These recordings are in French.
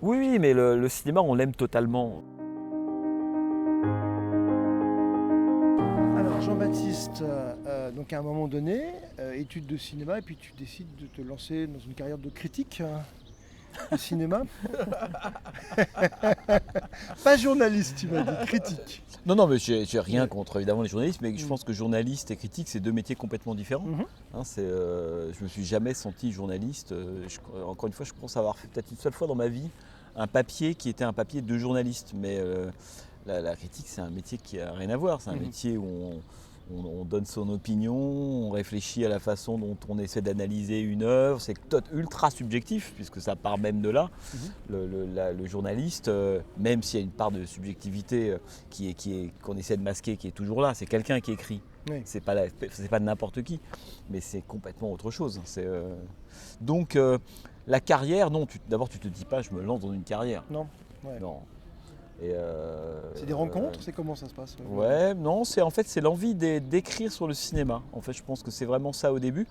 Oui, oui, mais le cinéma, on l'aime totalement. Alors Jean-Baptiste, donc à un moment donné, études de cinéma, et puis tu décides de te lancer dans une carrière de critique de cinéma. Pas journaliste, tu m'as dit, critique. Non, non, mais j'ai rien Ouais. contre évidemment les journalistes, mais je Mm. pense que journaliste et critique, c'est deux métiers complètement différents. Mhm. Hein, je me suis jamais senti journaliste. Encore une fois, je pense avoir fait peut-être une seule fois dans ma vie un papier qui était un papier de journaliste. Mais la critique, c'est un métier qui n'a rien à voir. C'est un Mhm. métier où on donne son opinion, on réfléchit à la façon dont on essaie d'analyser une œuvre. C'est ultra subjectif, puisque ça part même de là. Mhm. Le journaliste, même s'il y a une part de subjectivité qu'on essaie de masquer, qui est toujours là, c'est quelqu'un qui écrit. Oui. C'est pas de n'importe qui, mais c'est complètement autre chose. Donc la carrière, non, d'abord tu te dis pas je me lance dans une carrière. Non. Ouais. Non. Et C'est des rencontres, c'est comment ça se passe? ouais, non, c'est l'envie d'écrire sur le cinéma. En fait, je pense que c'est vraiment ça au début.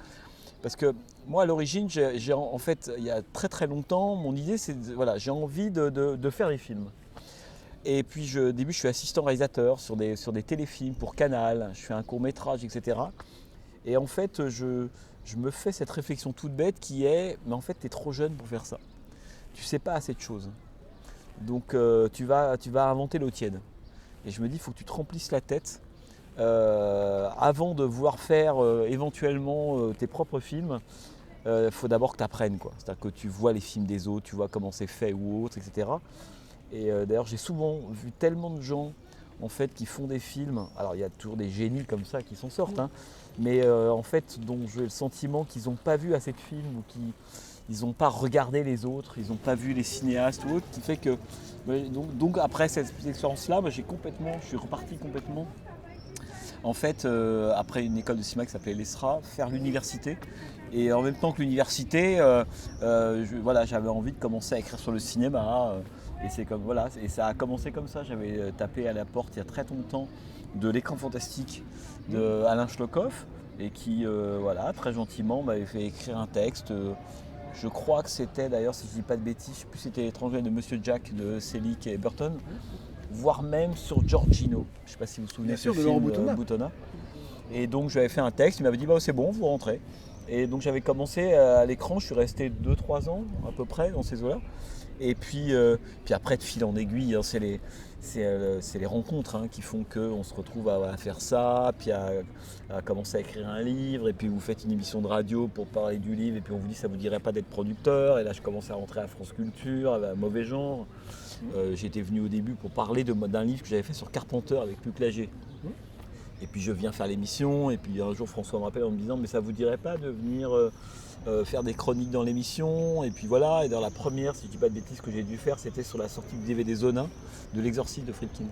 Parce que moi, à l'origine, en fait, il y a très très longtemps, mon idée, voilà, j'ai envie de faire des films. Et puis, au début, je suis assistant réalisateur sur des téléfilms pour Canal, je fais un court-métrage, etc. Et en fait, je me fais cette réflexion toute bête qui est, mais en fait, tu es trop jeune pour faire ça. Tu sais pas assez de choses. Donc, tu vas inventer l'eau tiède. Et je me dis, il faut que tu te remplisses la tête avant de vouloir faire éventuellement tes propres films. Il faut d'abord que tu apprennes, quoi. C'est-à-dire que tu vois les films des autres, tu vois comment c'est fait ou autre, etc. Et d'ailleurs, j'ai souvent vu tellement de gens en fait qui font des films. Alors, il y a toujours des génies comme ça qui s'en sortent, hein, mais en fait, dont j'ai le sentiment qu'ils n'ont pas vu assez de films ou qu'ils n'ont pas regardé les autres, ils n'ont pas vu les cinéastes ou autres, qui fait que donc après cette expérience-là, je suis reparti complètement en fait, après une école de cinéma qui s'appelait l'ESRA, faire l'université. Et en même temps que l'université, voilà, j'avais envie de commencer à écrire sur le cinéma. Et c'est comme voilà, et ça a commencé comme ça. J'avais tapé à la porte il y a très longtemps de l'écran fantastique de Alain Schlokhoff et qui, voilà, très gentiment m'avait fait écrire un texte. Je crois que c'était d'ailleurs, si je ne dis pas de bêtises, je ne sais plus si c'était L'étranger de Monsieur Jack de Selick et Burton, voire même sur Giorgino. Je ne sais pas si vous vous souvenez Bien de ce sûr, de Laurent film Boutonnat. Boutonnat. Et donc j'avais fait un texte, il m'avait dit bah, c'est bon, vous rentrez. Et donc j'avais commencé à l'écran, je suis resté 2-3 ans à peu près dans ces eaux-là. Et puis après, de fil en aiguille, hein, c'est les rencontres hein, qui font qu'on se retrouve à faire ça, puis à commencer à écrire un livre, et puis vous faites une émission de radio pour parler du livre, et puis on vous dit ça vous dirait pas d'être producteur. Et là je commençais à rentrer à France Culture, à Mauvais Genre. J'étais venu au début pour parler d'un livre que j'avais fait sur Carpenter avec Luc Lager. Et puis je viens faire l'émission, et puis un jour François me rappelle en me disant mais ça vous dirait pas de venir faire des chroniques dans l'émission. Et puis voilà, et dans la première, si je dis pas de bêtises, que j'ai dû faire, c'était sur la sortie du DVD Zona de l'exorciste de Friedkin.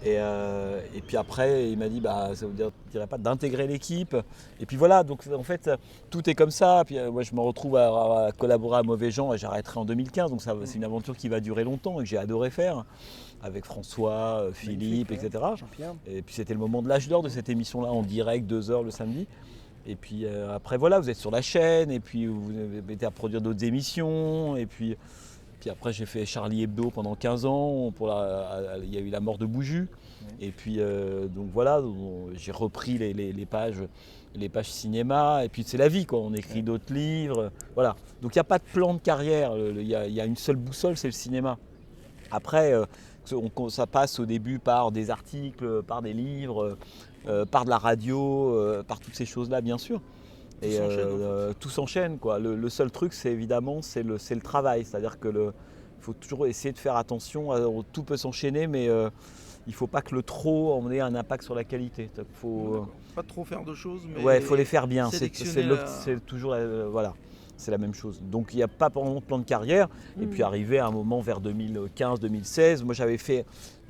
Et puis après, il m'a dit bah ça vous dirait pas d'intégrer l'équipe. Et puis voilà, donc en fait tout est comme ça. Puis moi je me retrouve à collaborer à Mauvais Gens et j'arrêterai en 2015. Donc c'est une aventure qui va durer longtemps et que j'ai adoré faire avec François, Philippe, Magnifique, etc. ouais. Jean-Pierre. Et puis c'était le moment de l'âge d'or de cette émission-là en direct, 2 heures le samedi. Et puis après voilà, vous êtes sur la chaîne et puis vous avez été à produire d'autres émissions. Et puis après j'ai fait Charlie Hebdo pendant 15 ans, il y a eu la mort de Bouju. Et puis donc voilà, j'ai repris les pages cinéma, et puis c'est la vie quoi, on écrit d'autres livres, voilà. Donc il n'y a pas de plan de carrière, il y a une seule boussole, c'est le cinéma. Après, ça passe au début par des articles, par des livres, par de la radio, par toutes ces choses-là bien sûr. Tout Et s'enchaîne, en fait. tout s'enchaîne quoi. Le seul truc c'est évidemment c'est le travail, c'est-à-dire que il faut toujours essayer de faire attention, tout peut s'enchaîner mais il ne faut pas que le trop en ait un impact sur la qualité. D'accord. Pas trop faire de choses, mais Ouais, il faut les faire bien, sélectionner c'est toujours voilà, c'est la même chose. Donc il n'y a pas vraiment de plan de carrière. Et puis arrivé à un moment vers 2015-2016, moi j'avais fait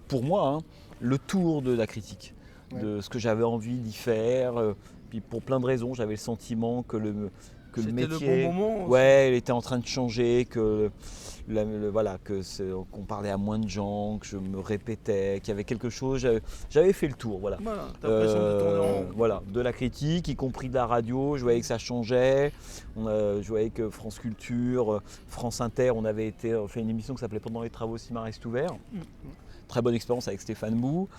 pour moi hein, le tour de la critique, de ce que j'avais envie d'y faire. Puis pour plein de raisons, j'avais le sentiment que que le C'était métier, le bon moment aussi. ouais, il était en train de changer, que voilà, qu'on parlait à moins de gens, que je me répétais, qu'il y avait quelque chose. J'avais fait le tour, voilà. Voilà, t'as l'impression de tourner en rond. Voilà, de la critique, y compris de la radio. Je voyais que ça changeait. Je voyais que France Culture, France Inter, on avait fait une émission qui s'appelait Pendant les travaux, si ma reste ouvert. Très bonne expérience avec Stéphane Bou,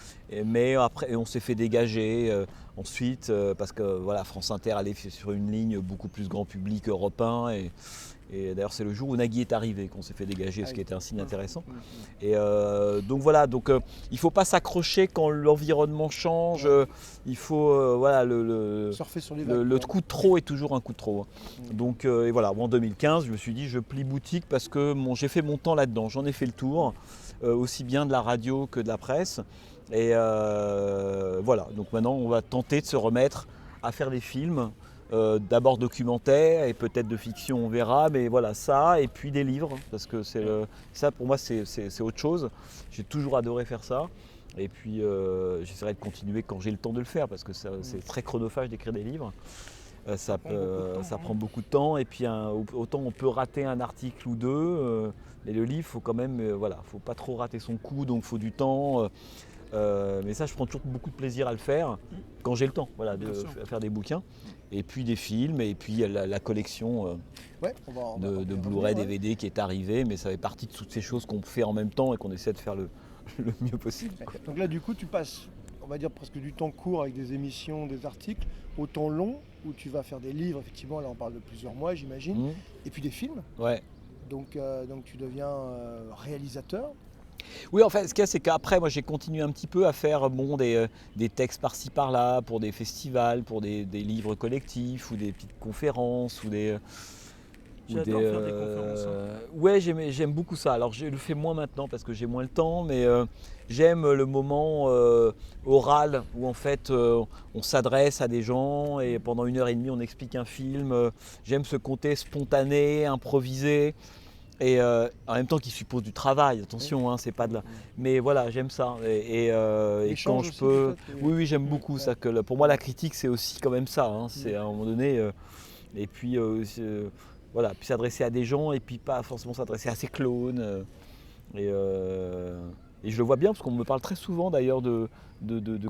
mais après on s'est fait dégager ensuite parce que voilà, France Inter allait sur une ligne beaucoup plus grand public européen et d'ailleurs c'est le jour où Nagui est arrivé qu'on s'est fait dégager, ce qui était un signe intéressant. Et donc voilà, il ne faut pas s'accrocher quand l'environnement change, il faut voilà, surfer sur les vagues, le coup de trop est toujours un coup de trop. Donc et voilà, en 2015 je me suis dit je plie boutique parce que j'ai fait mon temps là-dedans, j'en ai fait le tour. Aussi bien de la radio que de la presse. Et voilà, donc maintenant on va tenter de se remettre à faire des films, d'abord documentaires et peut-être de fiction, on verra, mais voilà ça, et puis des livres, parce que ça pour moi c'est autre chose. J'ai toujours adoré faire ça. Et puis j'essaierai de continuer quand j'ai le temps de le faire, parce que c'est très chronophage d'écrire des livres. Ça prend beaucoup de temps, et puis autant on peut rater un article ou deux, mais le livre, faut quand même, faut pas trop rater son coup, donc il faut du temps. Mais ça, je prends toujours beaucoup de plaisir à le faire quand j'ai le temps, de faire des bouquins, et puis des films, et puis la collection de Blu-ray, DVD qui est arrivée, mais ça fait partie de toutes ces choses qu'on fait en même temps et qu'on essaie de faire le mieux possible, quoi. Donc là, du coup, tu passes, on va dire, presque du temps court avec des émissions, des articles, au temps long où tu vas faire des livres, effectivement, là on parle de plusieurs mois, j'imagine, et puis des films. Ouais. Donc tu deviens réalisateur. Oui, en fait, ce qu'il y a, c'est qu'après, moi, j'ai continué un petit peu à faire des textes par-ci par-là pour des festivals, pour des livres collectifs ou des petites conférences ou des. J'adore faire des conférences. Ouais, j'aime beaucoup ça. Alors, je le fais moins maintenant parce que j'ai moins le temps, mais j'aime le moment oral où en fait on s'adresse à des gens et pendant 1h30 on explique un film. J'aime ce côté spontané, improvisé. Et en même temps qui suppose du travail, attention, c'est pas de la. Mais voilà, j'aime ça. Et quand je peux. Oui, j'aime beaucoup ça. Pour moi, la critique, c'est aussi quand même ça. C'est à un moment donné. Et puis, voilà, puis s'adresser à des gens et puis pas forcément s'adresser à ses clones. Et je le vois bien parce qu'on me parle très souvent d'ailleurs de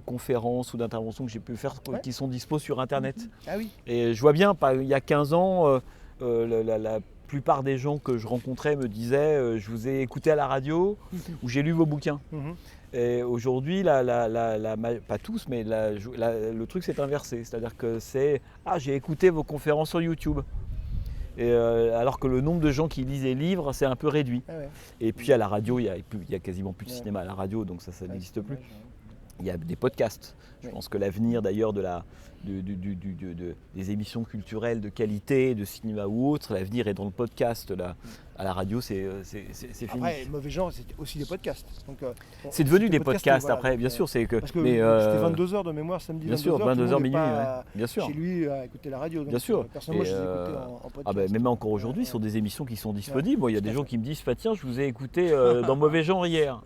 conférences ou d'interventions que j'ai pu faire qui sont dispo sur Internet. Ah oui. Et je vois bien, il y a 15 ans, la plupart des gens que je rencontrais me disaient je vous ai écouté à la radio ou j'ai lu vos bouquins. Et aujourd'hui, pas tous, mais le truc s'est inversé. C'est-à-dire que j'ai écouté vos conférences sur YouTube. Et alors que le nombre de gens qui lisent les livres, c'est un peu réduit. Ah ouais. Et puis à la radio, il y a quasiment plus de cinéma à la radio, donc ça n'existe plus. Il y a des podcasts. Je pense que l'avenir d'ailleurs des émissions culturelles de qualité, de cinéma ou autre, l'avenir est dans le podcast. À la radio, c'est fini. Après, Mauvais Genre, c'est aussi des podcasts. C'est devenu des podcasts après, bien sûr. Parce que c'était 22h de mémoire, samedi 22h. Bien sûr, 22h minuit, bien sûr. Chez lui, à écouter la radio. Donc, bien sûr. Personnellement, je les écoutais en podcast. Même encore aujourd'hui, ce sont des émissions qui sont disponibles. Il y a des gens qui me disent tiens, je vous ai écouté dans Mauvais Genre hier.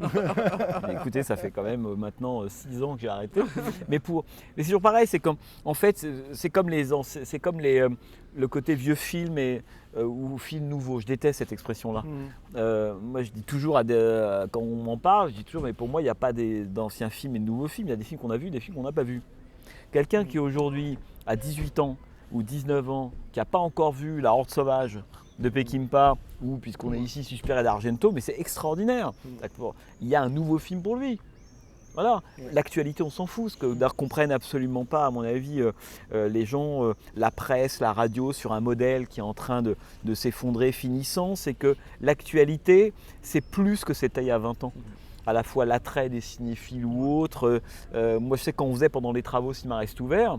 Écoutez, ça fait quand même maintenant 6 ans que j'ai arrêté. Mais c'est toujours pareil, c'est comme le côté vieux film ou film nouveau. Je déteste cette expression-là. Moi, je dis toujours quand on m'en parle, je dis toujours, mais pour moi, il n'y a pas d'anciens films et de nouveaux films. Il y a des films qu'on a vus, des films qu'on n'a pas vus. Quelqu'un qui aujourd'hui a 18 ans ou 19 ans, qui n'a pas encore vu La Horde sauvage de Peckinpah, ou puisqu'on est ici, Suspiria d'Argento, mais c'est extraordinaire. Il y a un nouveau film pour lui. Voilà, l'actualité on s'en fout, ce que d'ailleurs comprennent absolument pas à mon avis les gens, la presse, la radio sur un modèle qui est en train de s'effondrer finissant, c'est que l'actualité c'est plus que c'était il y a 20 ans. À la fois l'attrait des cinéphiles ou autres. Moi je sais quand on faisait pendant les travaux Cinéma Reste Ouvert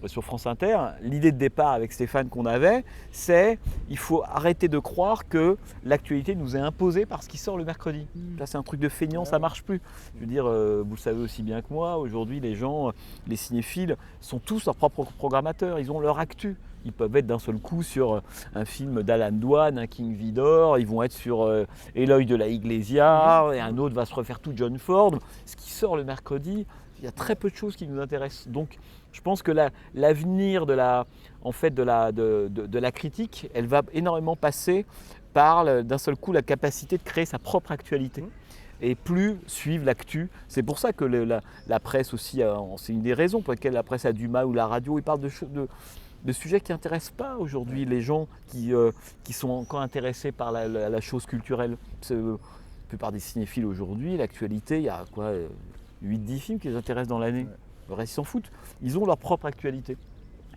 sur France Inter, l'idée de départ avec Stéphane qu'on avait, c'est il faut arrêter de croire que l'actualité nous est imposée par ce qui sort le mercredi. Là c'est un truc de feignant, ça marche plus. Je veux dire, vous le savez aussi bien que moi, aujourd'hui les gens, les cinéphiles sont tous leurs propres programmateurs, ils ont leur actu. Ils peuvent être d'un seul coup sur un film d'Alan Dwan, un King Vidor, ils vont être sur Eloy de la Iglesia, et un autre va se refaire tout John Ford. Ce qui sort le mercredi, il y a très peu de choses qui nous intéressent. Donc je pense que l'avenir de la critique, elle va énormément passer par d'un seul coup la capacité de créer sa propre actualité. Et plus suivre l'actu. C'est pour ça que la presse aussi, c'est une des raisons pour lesquelles la presse a du mal, ou la radio, ils parlent de sujets qui n'intéressent pas aujourd'hui les gens qui sont encore intéressés par la chose culturelle. La plupart des cinéphiles aujourd'hui, l'actualité, il y a quoi, 8-10 films qui les intéressent dans l'année. Le reste, ils s'en foutent. Ils ont leur propre actualité,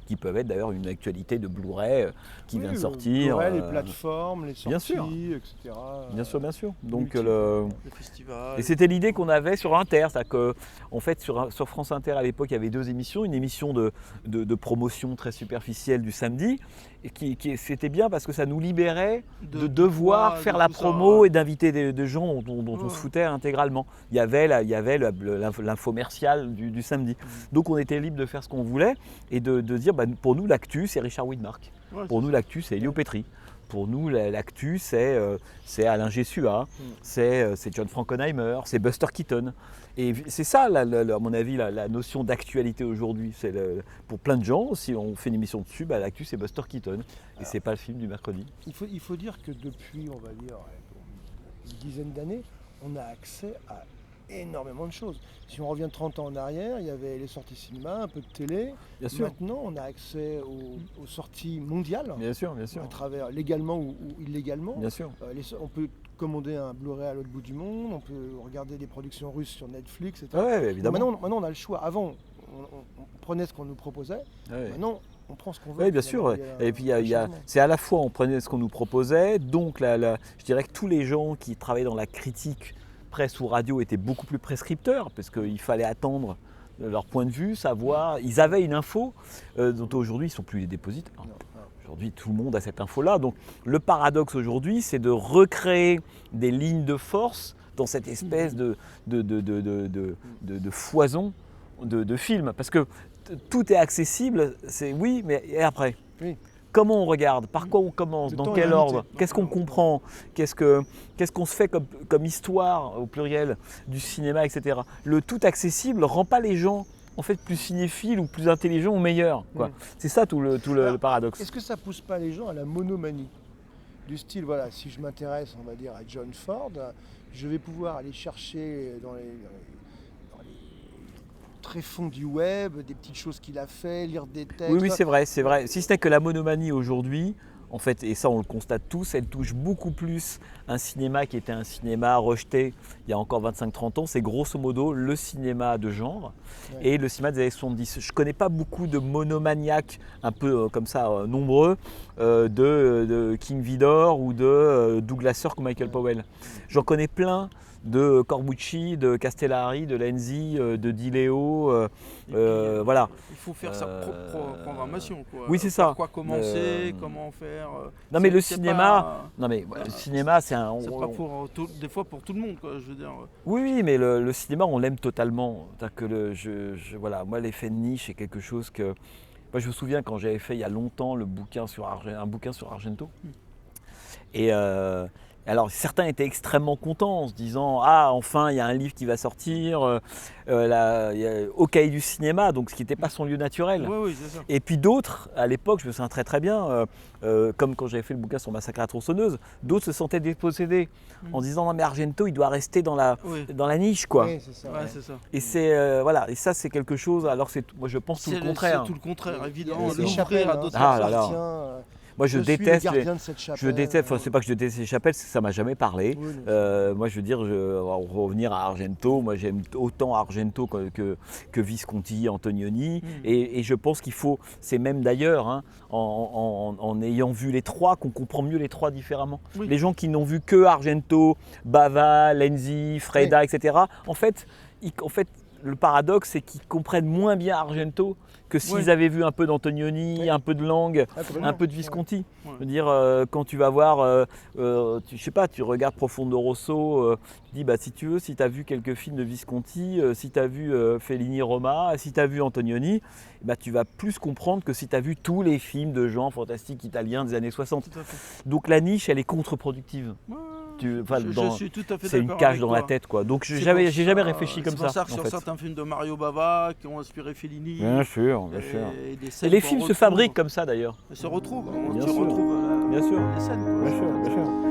qui peuvent être d'ailleurs une actualité de Blu-ray qui vient de sortir. Blu-ray, les plateformes, les sorties, bien sûr. etc. Bien sûr, bien sûr. Donc, le festival. Et c'était l'idée qu'on avait sur Inter. C'est-à-dire que, en fait, sur France Inter, à l'époque, il y avait 2 émissions. Une émission de promotion très superficielle du samedi. Et c'était bien parce que ça nous libérait de devoir faire la promo et d'inviter des gens dont on se foutait intégralement. Il y avait l'infomercial du samedi. Donc on était libre de faire ce qu'on voulait et de dire pour nous l'actu c'est Richard Widmark. Pour nous l'actu c'est Elio Petri. Pour nous l'actu c'est Alain Gessua, c'est John Frankenheimer, c'est Buster Keaton. Et c'est ça, à mon avis, la notion d'actualité aujourd'hui. Pour plein de gens, si on fait une émission dessus, l'actu c'est Buster Keaton. Et c'est pas le film du mercredi. Il faut dire que depuis, on va dire, une dizaine d'années, on a accès à énormément de choses. Si on revient 30 ans en arrière, il y avait les sorties cinéma, un peu de télé. Bien sûr. Maintenant, on a accès aux sorties mondiales. Bien sûr, bien sûr. À travers, légalement ou illégalement. Bien sûr. On peut commander un Blu-ray à l'autre bout du monde, on peut regarder des productions russes sur Netflix, etc. Ouais, évidemment. Maintenant, on a le choix. Avant, on prenait ce qu'on nous proposait. Ouais. Maintenant, on prend ce qu'on veut. Oui, bien sûr. Et puis, c'est à la fois, on prenait ce qu'on nous proposait, donc je dirais que tous les gens qui travaillaient dans la critique, presse ou radio, étaient beaucoup plus prescripteurs, parce qu'il fallait attendre leur point de vue, savoir. Ils avaient une info dont aujourd'hui, ils ne sont plus les dépositaires. Aujourd'hui, tout le monde a cette info-là. Donc, le paradoxe aujourd'hui, c'est de recréer des lignes de force dans cette espèce de foison de films. Parce que tout est accessible, c'est oui, mais et après Comment on regarde? Par quoi on commence? Dans quel ordre? Qu'est-ce qu'on comprend? Qu'est-ce qu'on se fait comme histoire, au pluriel, du cinéma, etc. Le tout accessible ne rend pas les gens en fait plus cinéphiles ou plus intelligents ou meilleurs. C'est ça tout le paradoxe. Est-ce que ça ne pousse pas les gens à la monomanie? Du style, voilà, si je m'intéresse, on va dire, à John Ford, je vais pouvoir aller chercher dans les tréfonds du web, des petites choses qu'il a fait, lire des textes. Oui, c'est vrai. Si ce n'est que la monomanie aujourd'hui, en fait, et ça on le constate tous, elle touche beaucoup plus un cinéma qui était un cinéma rejeté il y a encore 25-30 ans. C'est grosso modo le cinéma de genre et le cinéma des années 70. Je ne connais pas beaucoup de monomaniaques un peu comme ça nombreux de King Vidor ou de Douglas Sirk ou Michael Powell. J'en connais plein de Corbucci, de Castellari, de Lenzi, de Di Leo, voilà. Il faut faire sa propre programmation, quoi. Oui, c'est ça. Par quoi commencer, comment faire. Non mais le cinéma, le cinéma c'est un. C'est pas des fois pour tout le monde, quoi. Je veux dire. Oui, mais le cinéma on l'aime totalement. Que voilà, moi l'effet de niche est quelque chose que. Moi, je me souviens quand j'avais fait il y a longtemps un bouquin sur Argento. Et alors certains étaient extrêmement contents en se disant « Ah, enfin, il y a un livre qui va sortir au cahier du cinéma », donc ce qui n'était pas son lieu naturel. Oui, c'est ça. Et puis d'autres, à l'époque, je me souviens très très bien, comme quand j'avais fait le bouquin sur Massacre à la tronçonneuse, d'autres se sentaient dépossédés en disant « Non mais Argento, il doit rester dans la niche, quoi. » Oui, c'est ça. C'est ça. Et et ça c'est quelque chose, alors moi je pense tout le contraire. C'est tout le contraire, évidemment. Les chapelles à d'autres Moi je déteste c'est pas que je déteste les chapelles, c'est que ça m'a jamais parlé. Oui, moi je veux dire, revenir à Argento, moi j'aime autant Argento que Visconti, Antonioni, et je pense qu'il faut, c'est même d'ailleurs, en ayant vu les trois, qu'on comprend mieux les trois différemment. Oui. Les gens qui n'ont vu que Argento, Bava, Lenzi, Freda, etc. En fait, le paradoxe, c'est qu'ils comprennent moins bien Argento que s'ils avaient vu un peu d'Antonioni, un peu de Lang, un peu de Visconti. Je veux dire, quand tu vas voir, je sais pas, tu regardes Profondo Rosso, tu dis, si tu veux, si tu as vu quelques films de Visconti, si tu as vu Fellini Roma, si tu as vu Antonioni, tu vas plus comprendre que si tu as vu tous les films de genre fantastiques italiens des années 60. Donc la niche, elle est contre-productive. enfin, Je suis tout à fait c'est une d'accord cage avec dans toi. la tête, quoi. Donc C'est j'ai pour jamais ça- réfléchi comme C'est pour ça que en sur fait. certains films de Mario Bava qui ont inspiré Fellini. Bien sûr, bien et sûr. des Et scènes les qu'on films se retrouve. fabriquent comme ça d'ailleurs. Ils se retrouvent. Bien Tu sûr. retrouves Bien sûr. les scènes. quoi. Bien sûr, bien sûr.